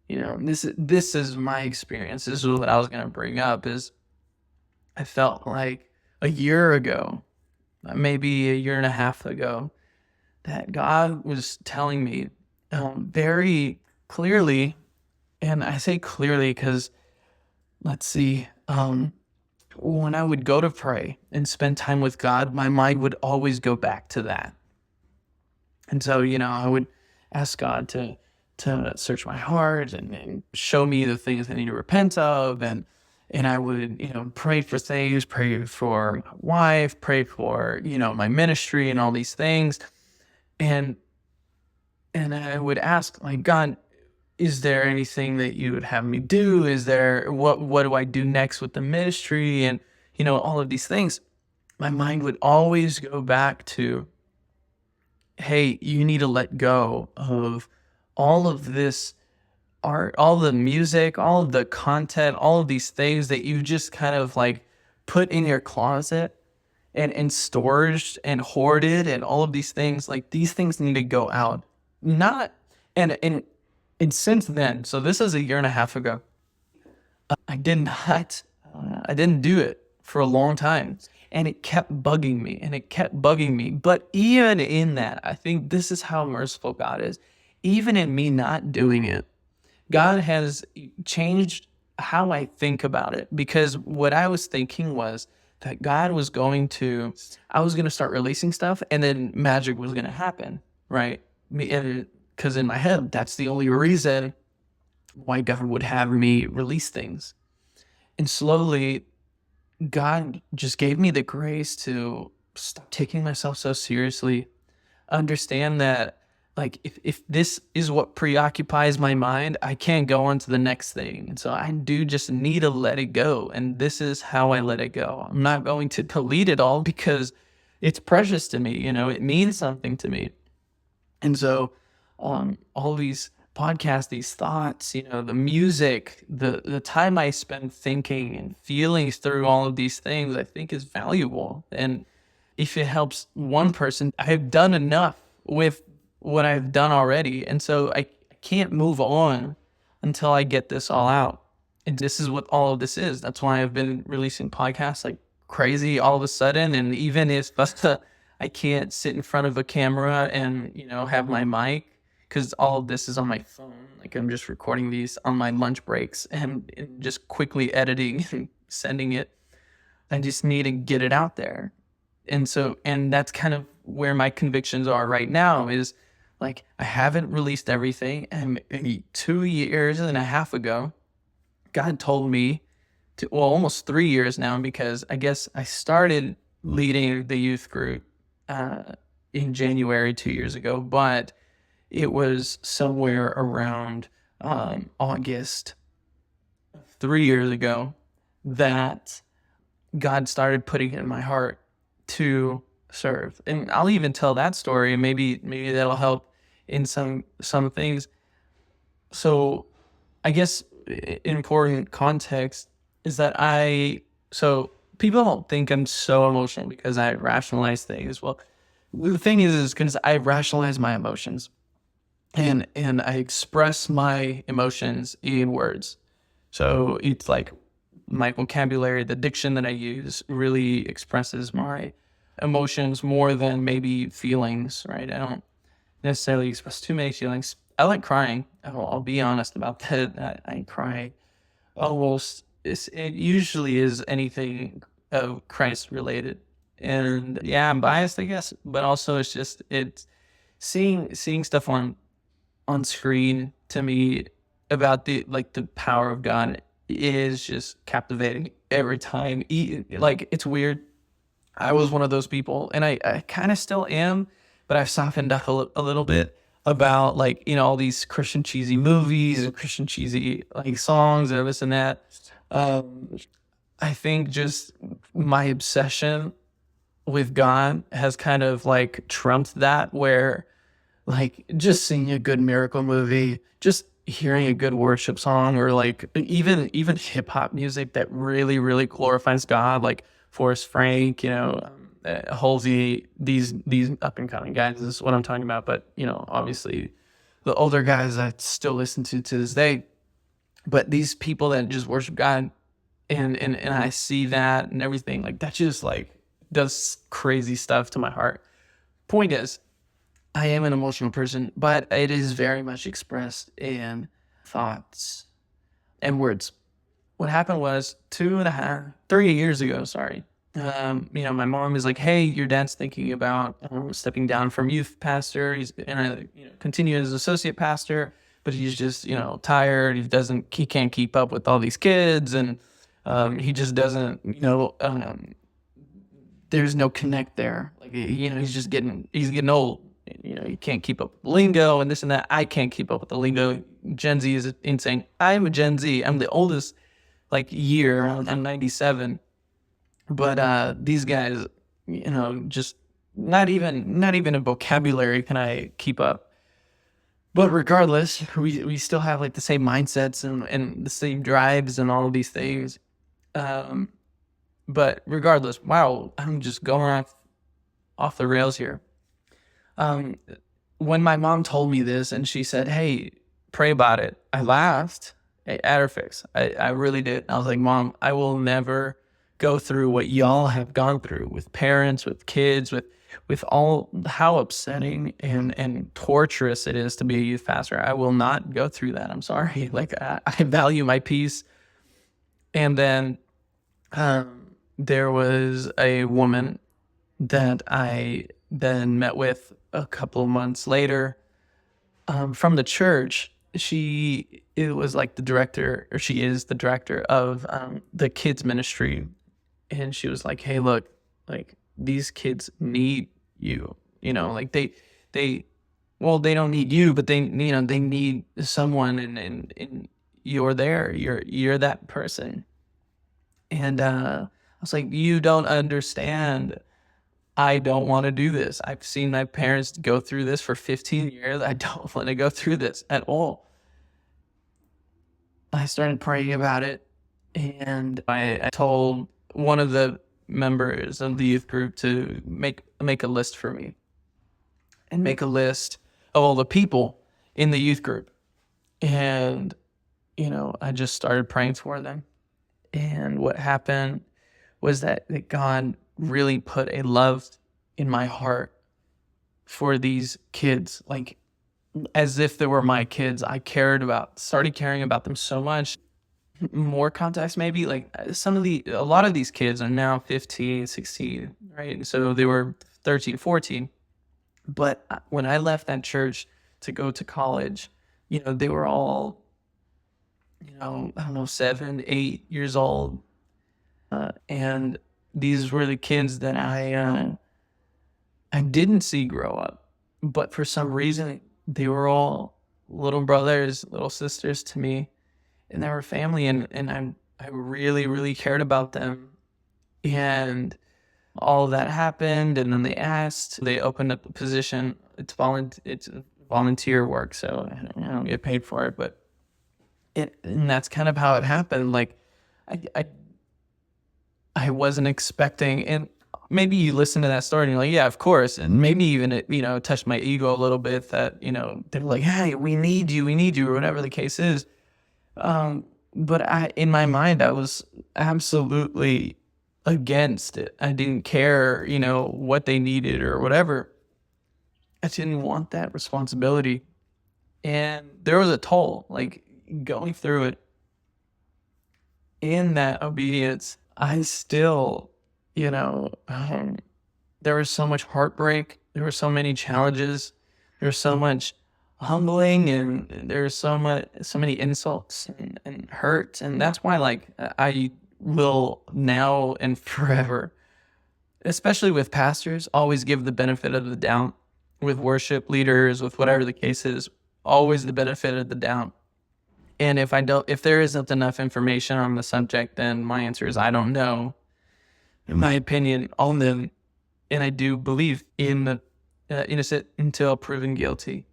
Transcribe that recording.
This is my experience. This is what I was going to bring up is I felt like a year ago, maybe a year and a half ago, that God was telling me very clearly, and I say clearly because let's see, when I would go to pray and spend time with God, my mind would always go back to that. And so, I would ask God to search my heart and show me the things I need to repent of, and I would, pray for things, pray for my wife, pray for, my ministry and all these things. And I would ask, like, God, is there anything that you would have me do? Is there what do I do next with the ministry? And all of these things. My mind would always go back to, hey, you need to let go of all of this art, all the music, all of the content, all of these things that you just kind of like put in your closet and in storage and hoarded and all of these things. Like, these things need to go out. Not and since then, so this is a year and a half ago, I didn't do it for a long time. And it kept bugging me and it kept bugging me. But even in that, I think this is how merciful God is. Even in me not doing it, God has changed how I think about it. Because what I was thinking was that I was going to start releasing stuff and then magic was going to happen, right? Because in my head, that's the only reason why God would have me release things. And slowly, God just gave me the grace to stop taking myself so seriously, understand that, like, if this is what preoccupies my mind, I can't go on to the next thing. And so I do just need to let it go. And this is how I let it go. I'm not going to delete it all because it's precious to me. It means something to me. And so all these podcasts, these thoughts, the music, the time I spend thinking and feeling through all of these things, I think is valuable. And if it helps one person, I've done enough with what I've done already. And so I can't move on until I get this all out. And this is what all of this is. That's why I've been releasing podcasts like crazy all of a sudden. And even if I can't sit in front of a camera and, have my mic, because all of this is on my phone. Like, I'm just recording these on my lunch breaks and just quickly editing and sending it. I just need to get it out there. And that's kind of where my convictions are right now is, like, I haven't released everything. And maybe 2 years and a half ago, God told me almost 3 years now, because I guess I started leading the youth group in January 2 years ago, but it was somewhere around August 3 years ago that God started putting it in my heart to serve. And I'll even tell that story, and maybe that'll help in some things. So I guess important context is that so people don't think I'm so emotional because I rationalize things. Well, the thing is because I rationalize my emotions. And I express my emotions in words. So it's like my vocabulary, the diction that I use really expresses my emotions more than maybe feelings, right? I don't necessarily express too many feelings. I like crying. I'll be honest about that. I cry almost. It usually is anything of Christ related. And yeah, I'm biased, I guess, but also it's seeing stuff on screen to me about the power of God is just captivating every time. Like, it's weird. I was one of those people, and I kind of still am, but I've softened up a little bit about, like, all these Christian cheesy movies and Christian cheesy like songs and this and that. I think just my obsession with God has kind of like trumped that, where, like, just seeing a good miracle movie, just hearing a good worship song, or like even hip hop music that really, really glorifies God, like Forrest Frank, Halsey, these up and coming guys, this is what I'm talking about. But, obviously the older guys I still listen to this day, But these people that just worship God, and I see that and everything, like that just like does crazy stuff to my heart. Point is, I am an emotional person, but it is very much expressed in thoughts and words. What happened was 3 years ago, sorry. My mom is like, "Hey, your dad's thinking about stepping down from youth pastor. He's gonna, continue as associate pastor, but he's just, tired. He can't keep up with all these kids, and he just doesn't, there's no connect there. Like, he's getting old. He can't keep up with the lingo and this and that. I can't keep up with the lingo. Gen Z is insane. I'm a Gen Z. I'm the oldest, like, year. I'm 97. But these guys, just not even a vocabulary can I keep up. But regardless, we still have like the same mindsets and the same drives and all of these things. But regardless, wow, I'm just going off the rails here. When my mom told me this and she said, "Hey, pray about it," I laughed at her face. I really did. I was like, "Mom, I will never go through what y'all have gone through with parents, with kids, with all how upsetting and torturous it is to be a youth pastor. I will not go through that. I'm sorry. Like, I value my peace." And then there was a woman that I then met with a couple of months later from the church. It was like the director, or she is the director of the kids ministry. And she was like, "Hey, look, like, these kids need you, like they don't need you, but they need someone, and you're there, you're that person." And I was like, "You don't understand. I don't want to do this. I've seen my parents go through this for 15 years. I don't want to go through this at all." I started praying about it, and I told one of the members of the youth group to make a list for me, and make a list of all the people in the youth group. And, I just started praying for them. And what happened was that God really put a love in my heart for these kids, like as if they were my kids. I started caring about them so much. More context, maybe, like a lot of these kids are now 15, 16, right? So they were 13, 14. But when I left that church to go to college, they were all, I don't know, 7, 8 years old. And these were the kids that I didn't see grow up, but for some reason they were all little brothers, little sisters to me, and they were family, and I really, really cared about them. And all of that happened, and then they opened up a position. It's volunteer work, so I don't get paid for it, but and that's kind of how it happened. Like, I wasn't expecting, and maybe you listen to that story and you're like, "Yeah, of course." And maybe even it, touched my ego a little bit that, they're like, "Hey, we need you," or whatever the case is. But in my mind, I was absolutely against it. I didn't care, what they needed or whatever. I didn't want that responsibility. And there was a toll, like, going through it. In that obedience, I still, there was so much heartbreak. There were so many challenges. There was so much humbling, and there's so many insults and hurt. And that's why, like, I will now and forever, especially with pastors, always give the benefit of the doubt. With worship leaders, with whatever the case is, always the benefit of the doubt. And if there isn't enough information on the subject, then my answer is I don't know. In my opinion on them, and I do believe in the innocent until proven guilty.